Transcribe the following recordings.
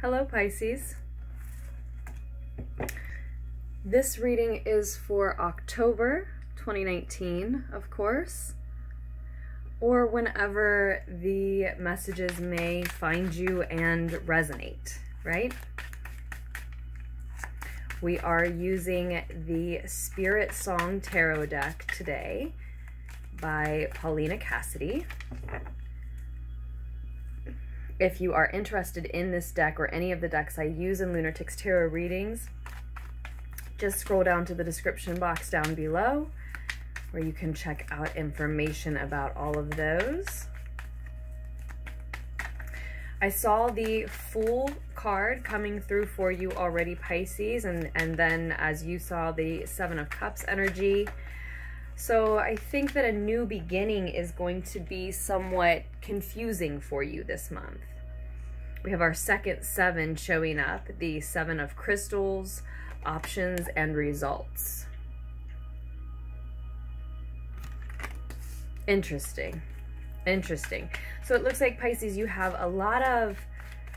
Hello, Pisces. This reading is for October 2019, of course, or whenever the messages may find you and resonate, right? We are using the SpirtSong Tarot deck today by Paulina, Cassidy. If you are interested in this deck or any of the decks I use in Lunartics Tarot readings, just scroll down to the description box down below where you can check out information about all of those. I saw the Fool card coming through for you already, Pisces, and then as you saw the Seven of Cups energy. So I think that a new beginning is going to be somewhat confusing for you this month. We have our second seven showing up, the Seven of Crystals, options, and results. Interesting. Interesting. So it looks like, Pisces, you have a lot of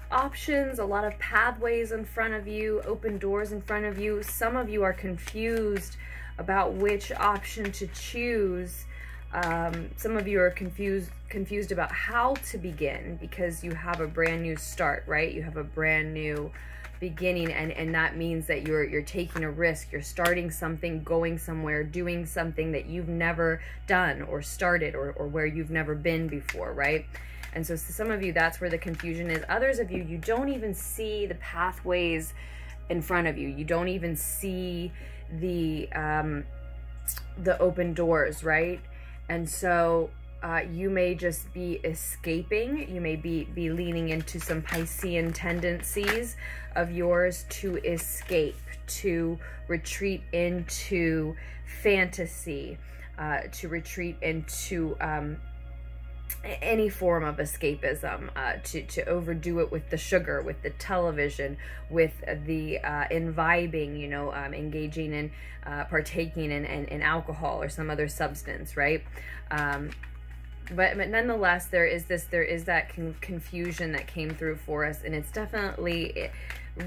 options, a lot of pathways in front of you, open doors in front of you. Some of you are confused about which option to choose. Some of you are confused about how to begin because you have a brand new start, right? You have a brand new beginning, and that means that you're taking a risk. You're starting something, going somewhere, doing something that you've never done or started, or where you've never been before, right? And so some of you, that's where the confusion is. Others of you, you don't even see the pathways in front of you. You don't even see the open doors, right? And so you may just be escaping. You may be leaning into some Piscean tendencies of yours to escape, to retreat into fantasy, to retreat into any form of escapism, to overdo it with the sugar, with the television, with the imbibing, you know, engaging in partaking in alcohol or some other substance, right? But nonetheless, there is that confusion that came through for us, and it's definitely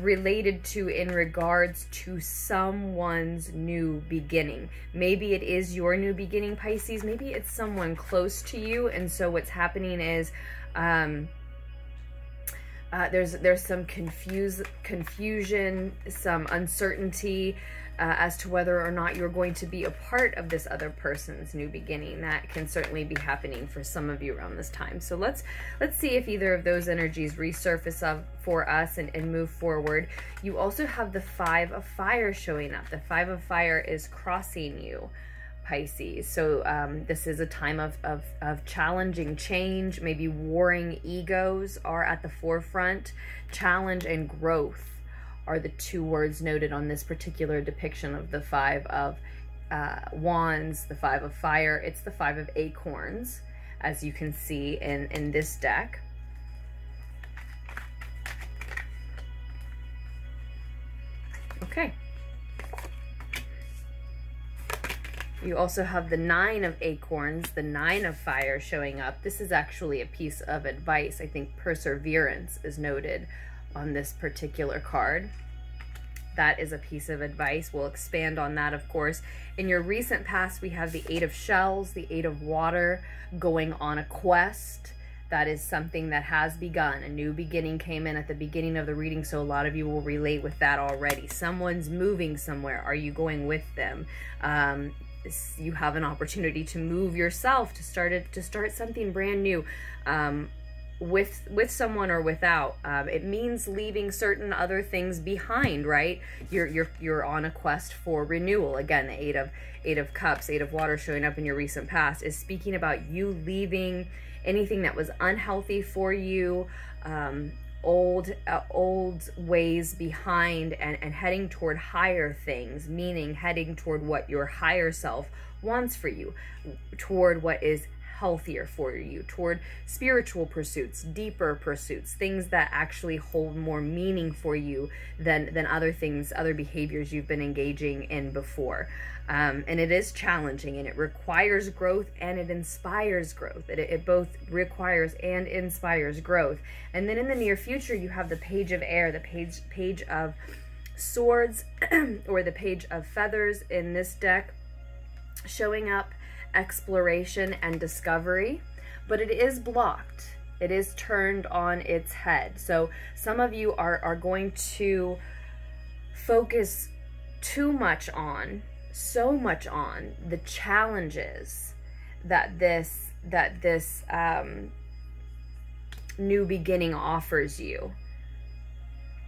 related to, in regards to someone's new beginning. Maybe it is your new beginning, Pisces. Maybe it's someone close to you, and so what's happening is there's some confusion, some uncertainty as to whether or not you're going to be a part of this other person's new beginning. That can certainly be happening for some of you around this time. So let's see if either of those energies resurface for us and move forward. You also have the Five of Fire showing up. The Five of Fire is crossing you, Pisces. So this is a time of challenging change. Maybe warring egos are at the forefront. Challenge and growth are the two words noted on this particular depiction of the Five of Wands, the Five of Fire. It's the Five of Acorns, as you can see in this deck. Okay. You also have the Nine of Acorns, the Nine of Fire showing up. This is actually a piece of advice. I think perseverance is noted on this particular card. That is a piece of advice. We'll expand on that, of course. In your recent past, we have the Eight of Shells, the Eight of Water, going on a quest. That is something that has begun. A new beginning came in at the beginning of the reading, so a lot of you will relate with that already. Someone's moving somewhere. Are you going with them? You have an opportunity to move yourself, to start something brand new. With someone or without. It means leaving certain other things behind, right? You're on a quest for renewal. Again, the Eight of Cups, Eight of Water showing up in your recent past is speaking about you leaving anything that was unhealthy for you, old ways behind, and heading toward higher things, meaning heading toward what your higher self wants for you, toward what is healthier for you, toward spiritual pursuits, deeper pursuits, things that actually hold more meaning for you than other things, other behaviors you've been engaging in before. And it is challenging, and it requires growth, and it inspires growth. It both requires and inspires growth. And then in the near future, you have the Page of Air, the page of Swords, or the Page of Feathers in this deck, showing up exploration and discovery, but it is blocked. It is turned on its head. So some of you are going to focus so much on the challenges that this new beginning offers you.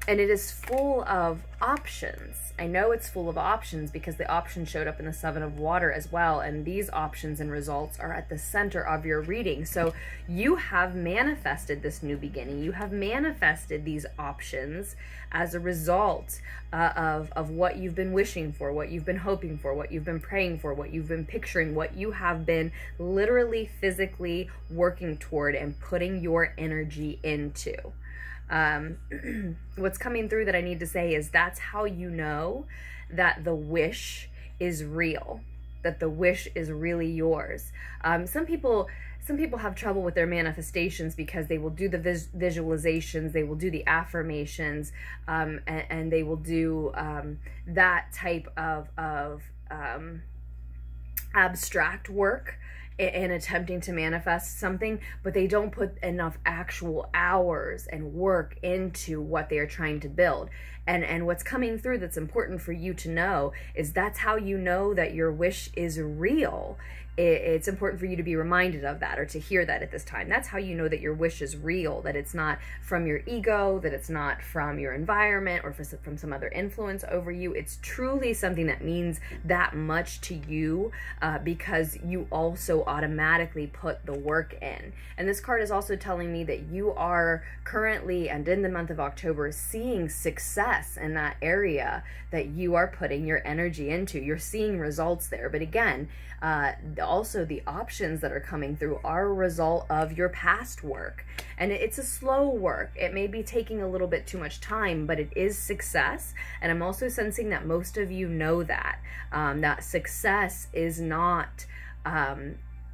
And it is full of options. I know it's full of options because the option showed up in the Seven of Water as well. And these options and results are at the center of your reading. So you have manifested this new beginning. You have manifested these options as a result of what you've been wishing for, what you've been hoping for, what you've been praying for, what you've been picturing, what you have been literally physically working toward and putting your energy into. What's coming through that I need to say is that's how you know that the wish is real, that the wish is really yours. Some people have trouble with their manifestations because they will do the visualizations, they will do the affirmations, and they will do that type of abstract work in attempting to manifest something, but they don't put enough actual hours and work into what they are trying to build. And what's coming through that's important for you to know is that's how you know that your wish is real. It's important for you to be reminded of that, or to hear that at this time. That's how you know that your wish is real, that it's not from your ego, that it's not from your environment or from some other influence over you. It's truly something that means that much to you because you also automatically put the work in. And this card is also telling me that you are currently, and in the month of October, seeing success in that area that you are putting your energy into. You're seeing results there. But again, also the options that are coming through are a result of your past work, and it's a slow work. It may be taking a little bit too much time, but it is success. And I'm also sensing that most of you know that that success is not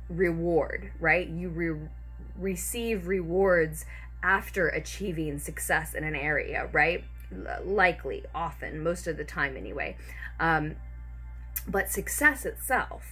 reward, right? You receive rewards after achieving success in an area, right? Likely, often, most of the time anyway. But success itself,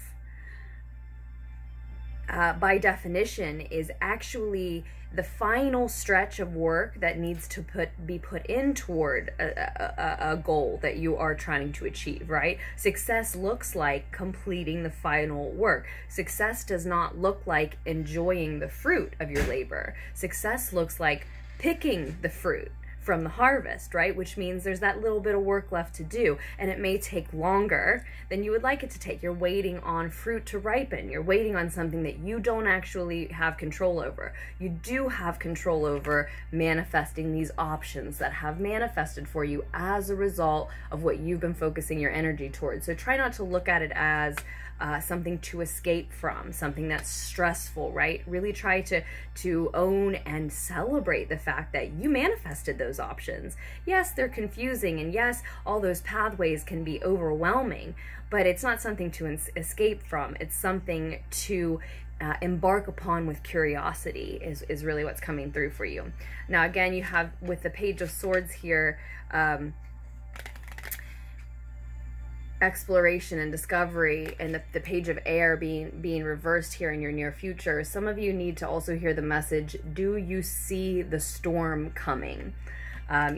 by definition, is actually the final stretch of work that needs to be put in toward a goal that you are trying to achieve, right? Success looks like completing the final work. Success does not look like enjoying the fruit of your labor. Success looks like picking the fruit from the harvest, right? Which means there's that little bit of work left to do, and it may take longer than you would like it to take. You're waiting on fruit to ripen. You're waiting on something that you don't actually have control over. You do have control over manifesting these options that have manifested for you as a result of what you've been focusing your energy towards. So try not to look at it as something to escape from, something that's stressful, right? Really try to own and celebrate the fact that you manifested those options. Yes, they're confusing, and yes, all those pathways can be overwhelming, but it's not something to escape from. It's something to embark upon with curiosity is really what's coming through for you. Now, again, you have with the Page of Swords here, exploration and discovery, and the Page of Air being reversed here in your near future. Some of you need to also hear the message, do you see the storm coming?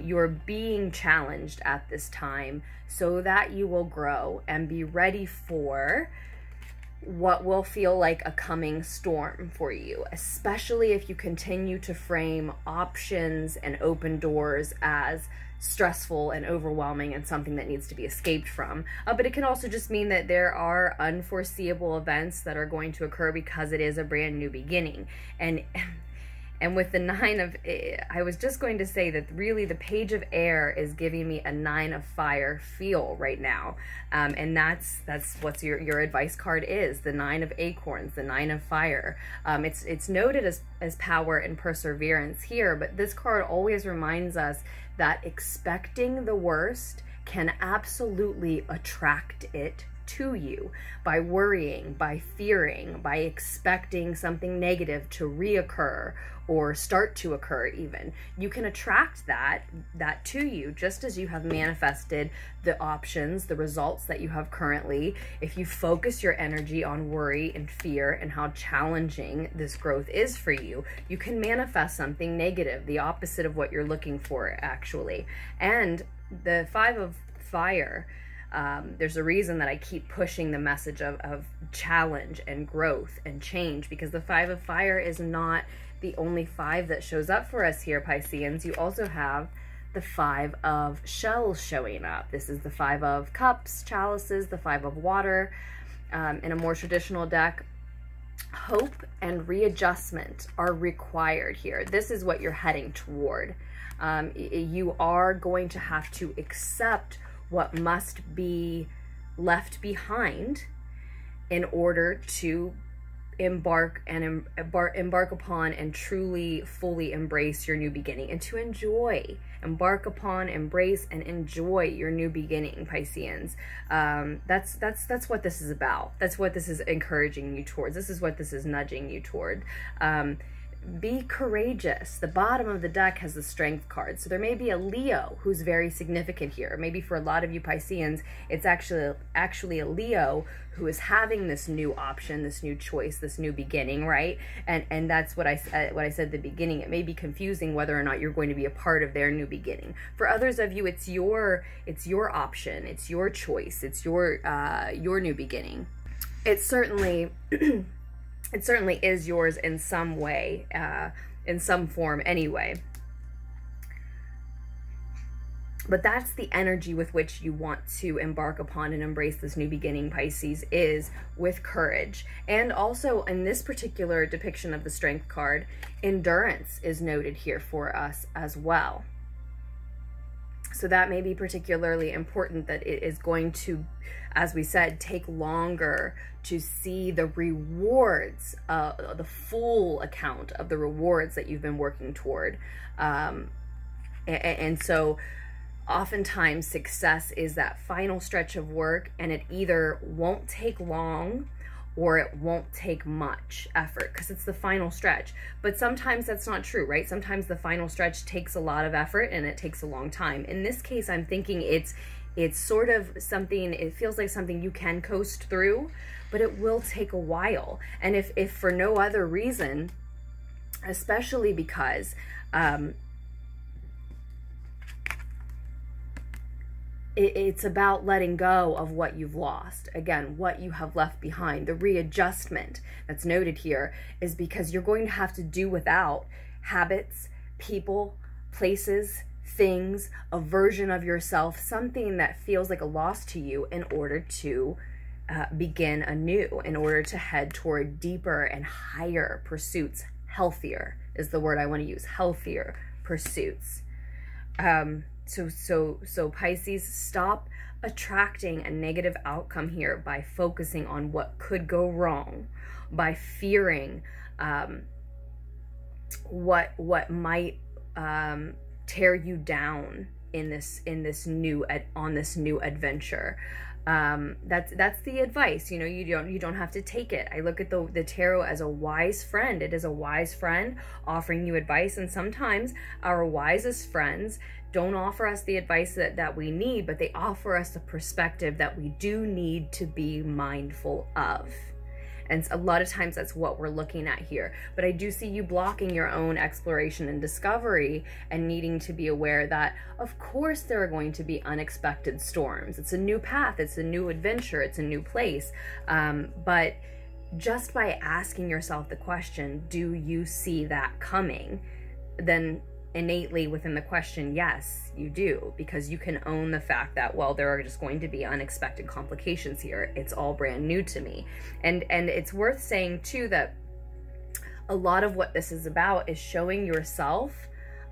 You're being challenged at this time so that you will grow and be ready for what will feel like a coming storm for you, especially if you continue to frame options and open doors as stressful and overwhelming and something that needs to be escaped from. But it can also just mean that there are unforeseeable events that are going to occur because it is a brand new beginning. And And with the 9 of, I was just going to say that really the Page of Air is giving me a 9 of Fire feel right now. And that's what your advice card is, the 9 of Acorns, the 9 of Fire. It's noted as power and perseverance here, but this card always reminds us that expecting the worst can absolutely attract it to you by worrying, by fearing, by expecting something negative to reoccur or start to occur even. You can attract that to you, just as you have manifested the options, the results that you have currently. If you focus your energy on worry and fear and how challenging this growth is for you, you can manifest something negative, the opposite of what you're looking for, actually. And the 5 of Fire, there's a reason that I keep pushing the message of challenge and growth and change, because the 5 of Fire is not the only 5 that shows up for us here, Pisceans. You also have the 5 of Shells showing up. This is the 5 of Cups, Chalices, the 5 of Water. In a more traditional deck, hope and readjustment are required here. This is what you're heading toward. You are going to have to accept what must be left behind in order to embark upon and truly fully embrace your new beginning, and to embark upon, embrace, and enjoy your new beginning, Pisceans. That's what this is about. That's what this is encouraging you towards. This is what this is nudging you toward. Be courageous. The bottom of the deck has the Strength card. So there may be a Leo who's very significant here. Maybe for a lot of you Pisceans, it's actually a Leo who is having this new option, this new choice, this new beginning, right? And that's what I said at the beginning. It may be confusing whether or not you're going to be a part of their new beginning. For others of you, it's your option, it's your choice, it's your new beginning. It certainly it certainly is yours in some way, in some form anyway. But that's the energy with which you want to embark upon and embrace this new beginning, Pisces, is with courage. And also in this particular depiction of the Strength card, endurance is noted here for us as well. So that may be particularly important, that it is going to, as we said, take longer to see the rewards, the full account of the rewards that you've been working toward. And so oftentimes success is that final stretch of work, and it either won't take long or it won't take much effort because it's the final stretch. But sometimes that's not true, right? Sometimes the final stretch takes a lot of effort and it takes a long time. In this case, I'm thinking it's sort of something, it feels like something you can coast through, but it will take a while. And if for no other reason, especially because it's about letting go of what you've lost. Again, what you have left behind. The readjustment that's noted here is because you're going to have to do without habits, people, places, things, a version of yourself, something that feels like a loss to you, in order to begin anew, in order to head toward deeper and higher pursuits. Healthier is the word I want to use. Healthier pursuits. So Pisces, stop attracting a negative outcome here by focusing on what could go wrong, by fearing what might tear you down on this new adventure. That's the advice. You don't have to take it. I look at the tarot as a wise friend. It is a wise friend offering you advice, and sometimes our wisest friends don't offer us the advice that we need, but they offer us a perspective that we do need to be mindful of. And a lot of times that's what we're looking at here. But I do see you blocking your own exploration and discovery, and needing to be aware that, of course, there are going to be unexpected storms. It's a new path, it's a new adventure, it's a new place. But just by asking yourself the question, do you see that coming? Then innately within the question, yes, you do, because you can own the fact that, well, there are just going to be unexpected complications here. It's all brand new to me. And it's worth saying too that a lot of what this is about is showing yourself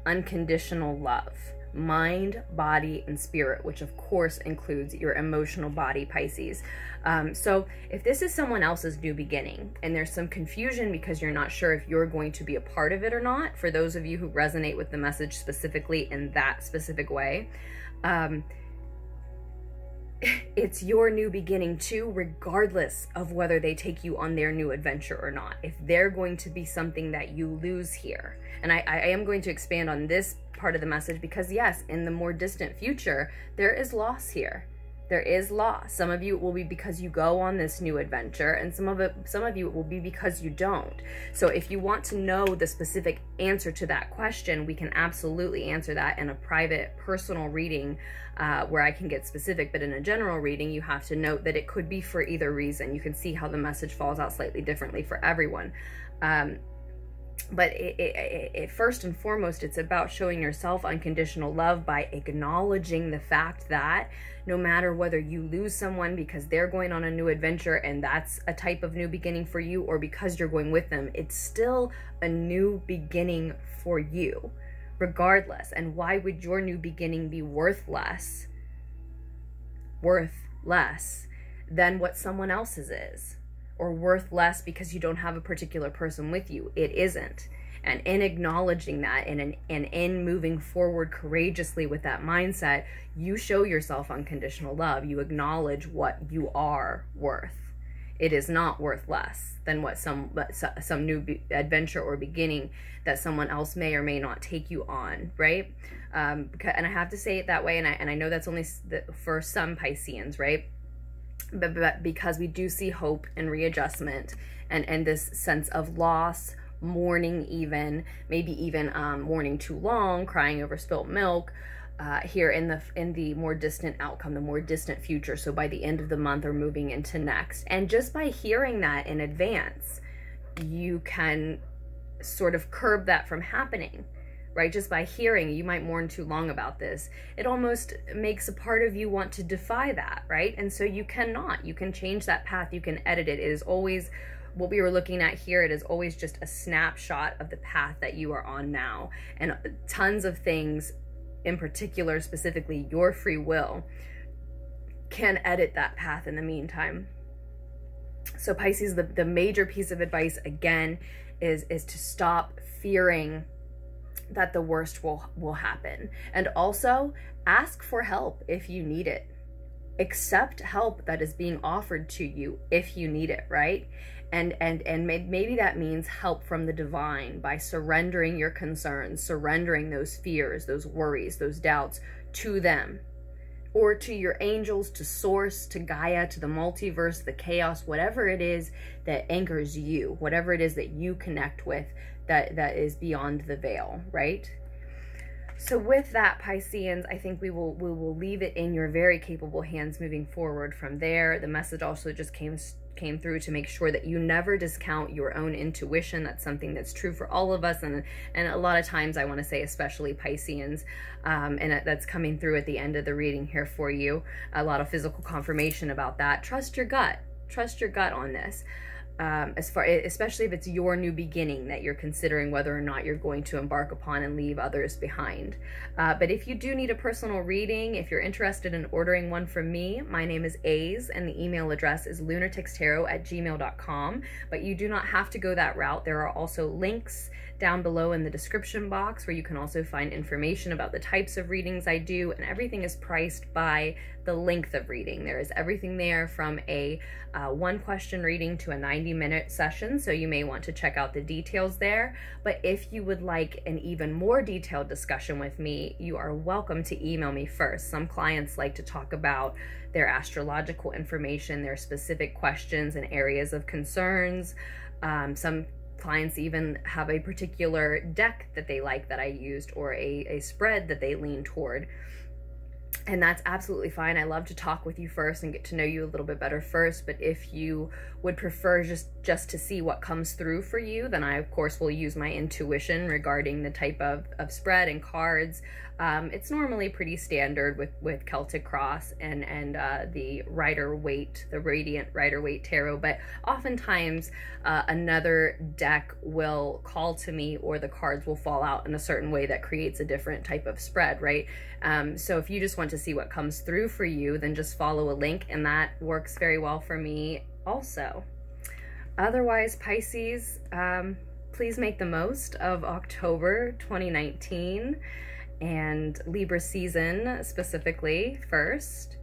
unconditional love, mind, body, and spirit, which of course includes your emotional body, Pisces. So if this is someone else's new beginning and there's some confusion because you're not sure if you're going to be a part of it or not, for those of you who resonate with the message specifically in that specific way, it's your new beginning too, regardless of whether they take you on their new adventure or not. If they're going to be something that you lose here, and I am going to expand on this part of the message because yes, in the more distant future, there is loss here. There is loss. Some of you it will be because you go on this new adventure, and some of you it will be because you don't. So if you want to know the specific answer to that question, we can absolutely answer that in a private, personal reading where I can get specific. But in a general reading, you have to note that it could be for either reason. You can see how the message falls out slightly differently for everyone. But it first and foremost, it's about showing yourself unconditional love by acknowledging the fact that no matter whether you lose someone because they're going on a new adventure and that's a type of new beginning for you, or because you're going with them, it's still a new beginning for you, regardless. And why would your new beginning be worth less than what someone else's is? Or worth less because you don't have a particular person with you? It isn't. And in acknowledging that and in moving forward courageously with that mindset, you show yourself unconditional love. You acknowledge what you are worth. It is not worth less than what some new adventure or beginning that someone else may or may not take you on, right? And I have to say it that way, and I know that's only for some Pisceans, right? But because we do see hope and readjustment and this sense of loss, mourning, even maybe even mourning too long, crying over spilt milk, here in the more distant outcome, the more distant future. So by the end of the month or moving into next. And just by hearing that in advance, you can sort of curb that from happening. Right? Just by hearing, you might mourn too long about this. It almost makes a part of you want to defy that, right? And so you cannot. You can change that path. You can edit it. It is always what we were looking at here. It is always just a snapshot of the path that you are on now. And tons of things, in particular, specifically your free will, can edit that path in the meantime. So Pisces, the major piece of advice, again, is to stop fearing that the worst will happen. And also ask for help if you need it. Accept help that is being offered to you if you need it, right? And maybe that means help from the divine by surrendering your concerns, surrendering those fears, those worries, those doubts to them, or to your angels, to source, to Gaia, to the multiverse, the chaos, whatever it is that anchors you, whatever it is that you connect with, that is beyond the veil, right? So with that, Pisceans, I think we will leave it in your very capable hands moving forward from there. The message also just came through to make sure that you never discount your own intuition. That's something that's true for all of us, and a lot of times I want to say especially Pisceans, and that's coming through at the end of the reading here for you. A lot of physical confirmation about that. Trust your gut. Trust your gut on this. Especially if it's your new beginning that you're considering whether or not you're going to embark upon and leave others behind. But if you do need a personal reading, if you're interested in ordering one from me, my name is Aze, and the email address is lunartickstarot@gmail.com. But you do not have to go that route. There are also links down below in the description box where you can also find information about the types of readings I do, and everything is priced by the length of reading. There is everything there from a 1-question reading to a 90-minute session, so you may want to check out the details there. But if you would like an even more detailed discussion with me, you are welcome to email me first. Some clients like to talk about their astrological information, their specific questions and areas of concerns. Some clients even have a particular deck that they like that I used, or a spread that they lean toward. And that's absolutely fine. I love to talk with you first and get to know you a little bit better first. But if you would prefer just to see what comes through for you, then I, of course, will use my intuition regarding the type of spread and cards. It's normally pretty standard with Celtic Cross and the Rider-Waite, the Radiant Rider-Waite Tarot. But oftentimes another deck will call to me, or the cards will fall out in a certain way that creates a different type of spread, right? So if you just want to see what comes through for you, then just follow a link, and that works very well for me also. Otherwise, Pisces, please make the most of October 2019 and Libra season specifically first.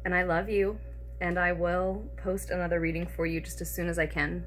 And I love you, and I will post another reading for you just as soon as I can.